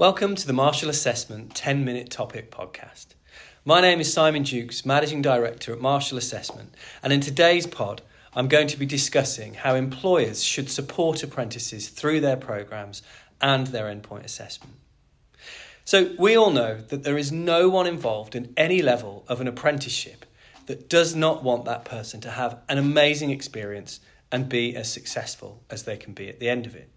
Welcome to the Marshall Assessment 10-Minute Topic Podcast. My name is Simon Dukes, Managing Director at Marshall Assessment, and in today's pod, I'm going to be discussing how employers should support apprentices through their programmes and their endpoint assessment. So we all know that there is no one involved in any level of an apprenticeship that does not want that person to have an amazing experience and be as successful as they can be at the end of it.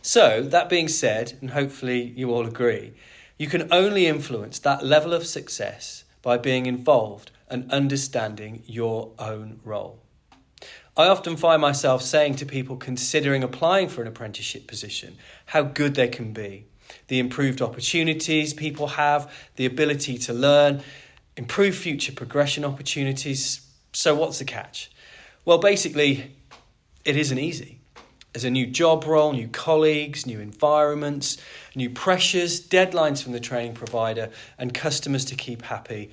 So, that being said, and hopefully you all agree, you can only influence that level of success by being involved and understanding your own role. I often find myself saying to people considering applying for an apprenticeship position how good they can be, the improved opportunities people have, the ability to learn, improve future progression opportunities. So what's the catch? Well, basically, it isn't easy. There's a new job role, new colleagues, new environments, new pressures, deadlines from the training provider and customers to keep happy.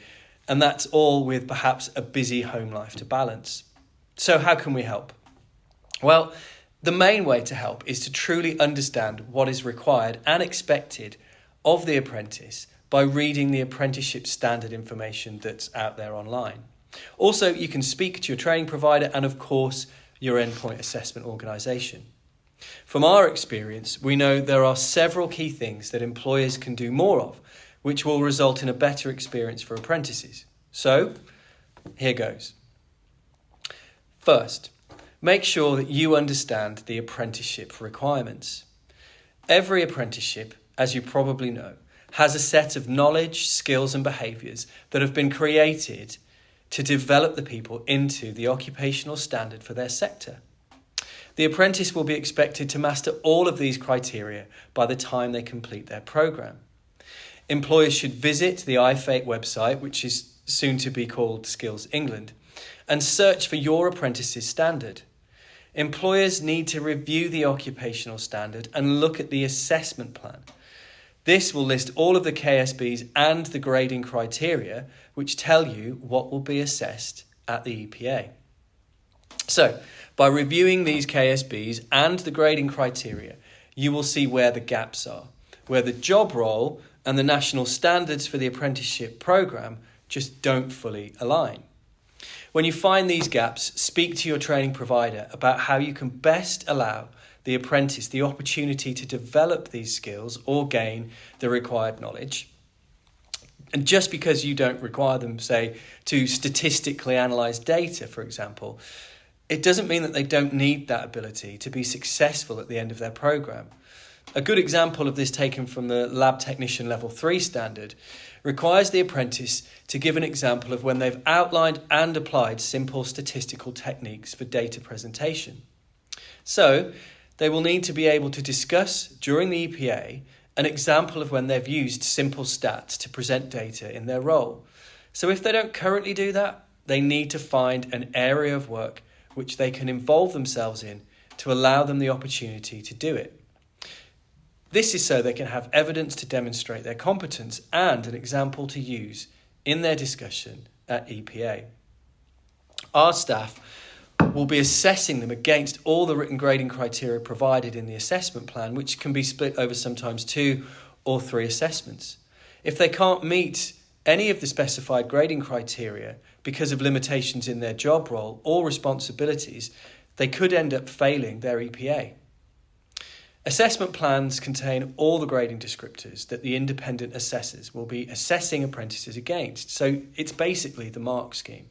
And that's all with perhaps a busy home life to balance. So how can we help? Well, the main way to help is to truly understand what is required and expected of the apprentice by reading the apprenticeship standard information that's out there online. Also, you can speak to your training provider and, of course, your endpoint assessment organisation. From our experience, we know there are several key things that employers can do more of, which will result in a better experience for apprentices. So, here goes. First, make sure that you understand the apprenticeship requirements. Every apprenticeship, as you probably know, has a set of knowledge, skills and behaviours that have been created to develop the people into the occupational standard for their sector. The apprentice will be expected to master all of these criteria by the time they complete their programme. Employers should visit the IFATE website, which is soon to be called Skills England, and search for your apprentice's standard. Employers need to review the occupational standard and look at the assessment plan. This will list all of the KSBs and the grading criteria, which tell you what will be assessed at the EPA. So, by reviewing these KSBs and the grading criteria, you will see where the gaps are, where the job role and the national standards for the apprenticeship programme just don't fully align. When you find these gaps, speak to your training provider about how you can best allow the apprentice the opportunity to develop these skills or gain the required knowledge. And just because you don't require them, say, to statistically analyse data, for example, it doesn't mean that they don't need that ability to be successful at the end of their programme. A good example of this taken from the Lab Technician Level 3 standard requires the apprentice to give an example of when they've outlined and applied simple statistical techniques for data presentation. So, they will need to be able to discuss during the EPA an example of when they've used simple stats to present data in their role. So if they don't currently do that, they need to find an area of work which they can involve themselves in to allow them the opportunity to do it. This is so they can have evidence to demonstrate their competence and an example to use in their discussion at EPA. Our staff will be assessing them against all the written grading criteria provided in the assessment plan, which can be split over sometimes 2 or 3 assessments. If they can't meet any of the specified grading criteria because of limitations in their job role or responsibilities, they could end up failing their EPA. Assessment plans contain all the grading descriptors that the independent assessors will be assessing apprentices against, so it's basically the mark scheme.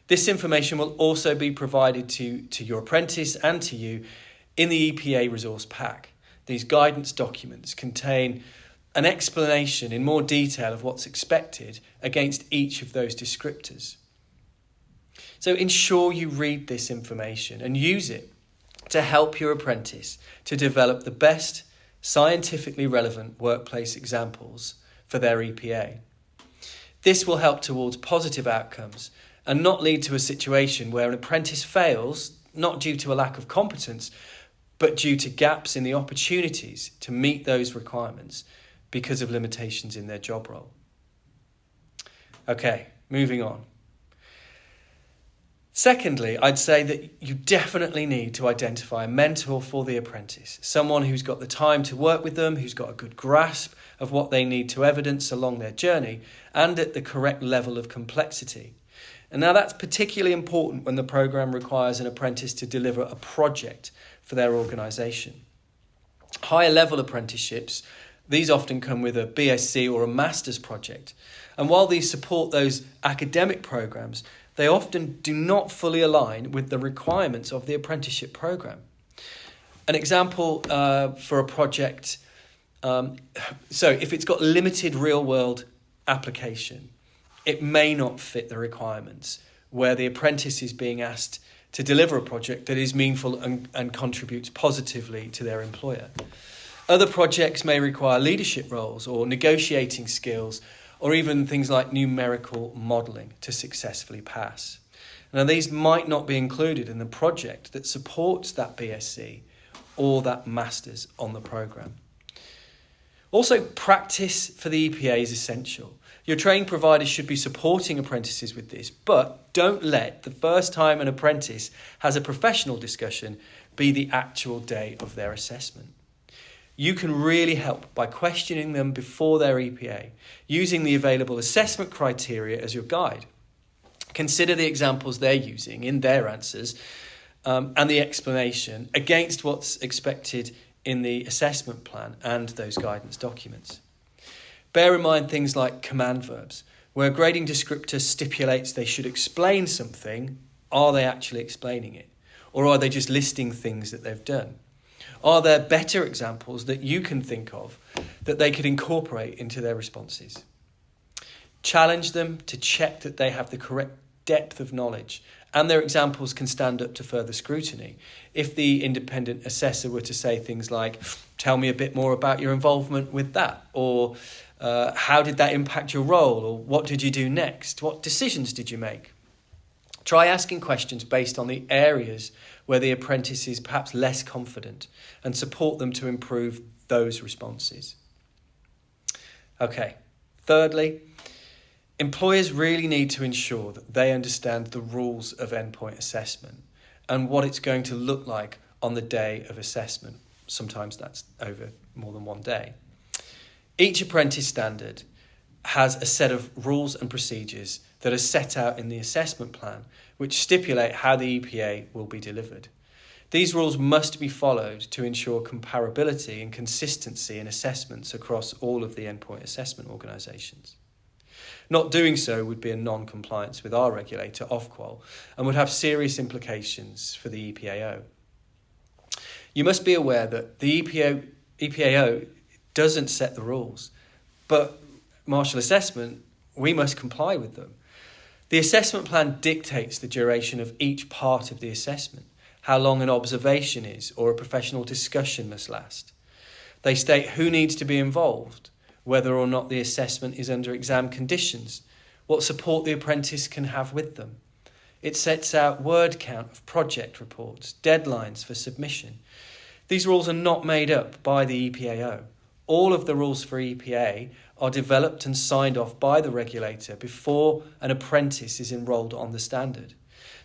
This information will also be provided to your apprentice and to you in the EPA resource pack. These guidance documents contain an explanation in more detail of what's expected against each of those descriptors. So ensure you read this information and use it to help your apprentice to develop the best scientifically relevant workplace examples for their EPA. This will help towards positive outcomes and not lead to a situation where an apprentice fails, not due to a lack of competence, but due to gaps in the opportunities to meet those requirements because of limitations in their job role. Okay, moving on. Secondly, I'd say that you definitely need to identify a mentor for the apprentice, someone who's got the time to work with them, who's got a good grasp of what they need to evidence along their journey and at the correct level of complexity. And now that's particularly important when the programme requires an apprentice to deliver a project for their organisation. Higher level apprenticeships, these often come with a BSc or a master's project. And while these support those academic programmes, they often do not fully align with the requirements of the apprenticeship programme. An example for a project, so if it's got limited real-world application, it may not fit the requirements where the apprentice is being asked to deliver a project that is meaningful and contributes positively to their employer. Other projects may require leadership roles or negotiating skills or even things like numerical modelling to successfully pass. Now, these might not be included in the project that supports that BSc or that Masters on the programme. Also, practice for the EPA is essential. Your training providers should be supporting apprentices with this, but don't let the first time an apprentice has a professional discussion be the actual day of their assessment. You can really help by questioning them before their EPA, using the available assessment criteria as your guide. Consider the examples they're using in their answers and the explanation against what's expected in the assessment plan and those guidance documents. Bear in mind things like command verbs. Where a grading descriptor stipulates they should explain something, are they actually explaining it? Or are they just listing things that they've done? Are there better examples that you can think of that they could incorporate into their responses? Challenge them to check that they have the correct depth of knowledge and their examples can stand up to further scrutiny. If the independent assessor were to say things like, tell me a bit more about your involvement with that, or how did that impact your role, or what did you do next? What decisions did you make? Try asking questions based on the areas where the apprentice is perhaps less confident and support them to improve those responses. Okay, thirdly, employers really need to ensure that they understand the rules of endpoint assessment and what it's going to look like on the day of assessment. Sometimes that's over more than one day. Each apprentice standard has a set of rules and procedures that are set out in the assessment plan, which stipulate how the EPA will be delivered. These rules must be followed to ensure comparability and consistency in assessments across all of the endpoint assessment organisations. Not doing so would be a non-compliance with our regulator, Ofqual, and would have serious implications for the EPAO. You must be aware that the EPAO doesn't set the rules, but Marshall Assessment, we must comply with them. The assessment plan dictates the duration of each part of the assessment, how long an observation is or a professional discussion must last. They state who needs to be involved, whether or not the assessment is under exam conditions, what support the apprentice can have with them. It sets out word count of project reports, deadlines for submission. These rules are not made up by the EPAO. All of the rules for EPA are developed and signed off by the regulator before an apprentice is enrolled on the standard.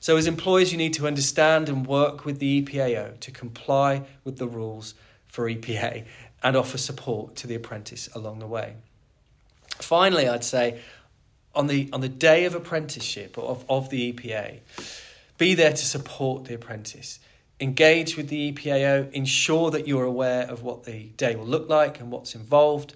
So as employers, you need to understand and work with the EPAO to comply with the rules for EPA and offer support to the apprentice along the way. Finally, I'd say on the day of apprenticeship of the EPA, be there to support the apprentice. Engage with the EPAO, ensure that you're aware of what the day will look like and what's involved.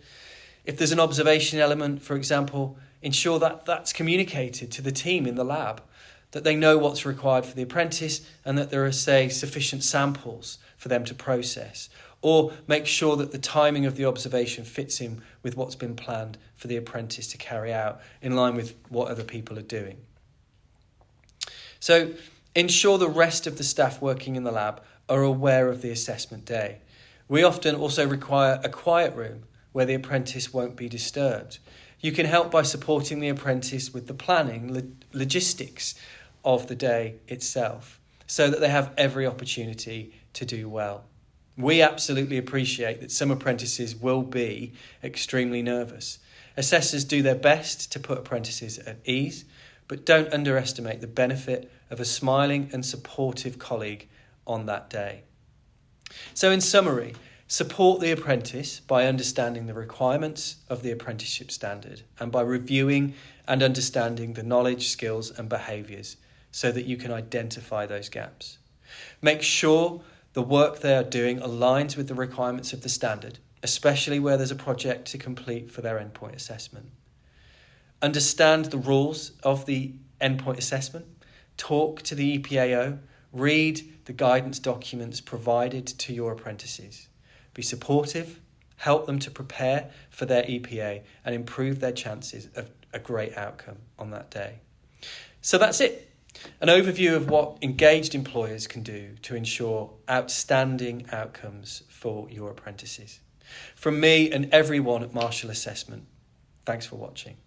If there's an observation element, for example, ensure that that's communicated to the team in the lab, that they know what's required for the apprentice and that there are, say, sufficient samples for them to process. Or make sure that the timing of the observation fits in with what's been planned for the apprentice to carry out in line with what other people are doing. So ensure the rest of the staff working in the lab are aware of the assessment day. We often also require a quiet room where the apprentice won't be disturbed. You can help by supporting the apprentice with the planning, logistics of the day itself, so that they have every opportunity to do well. We absolutely appreciate that some apprentices will be extremely nervous. Assessors do their best to put apprentices at ease, but don't underestimate the benefit of a smiling and supportive colleague on that day. So in summary, support the apprentice by understanding the requirements of the apprenticeship standard and by reviewing and understanding the knowledge, skills and behaviours so that you can identify those gaps. Make sure the work they are doing aligns with the requirements of the standard, especially where there's a project to complete for their endpoint assessment. Understand the rules of the endpoint assessment, talk to the EPAO, read the guidance documents provided to your apprentices. Be supportive, help them to prepare for their EPA and improve their chances of a great outcome on that day. So that's it. An overview of what engaged employers can do to ensure outstanding outcomes for your apprentices. From me and everyone at Marshall Assessment, thanks for watching.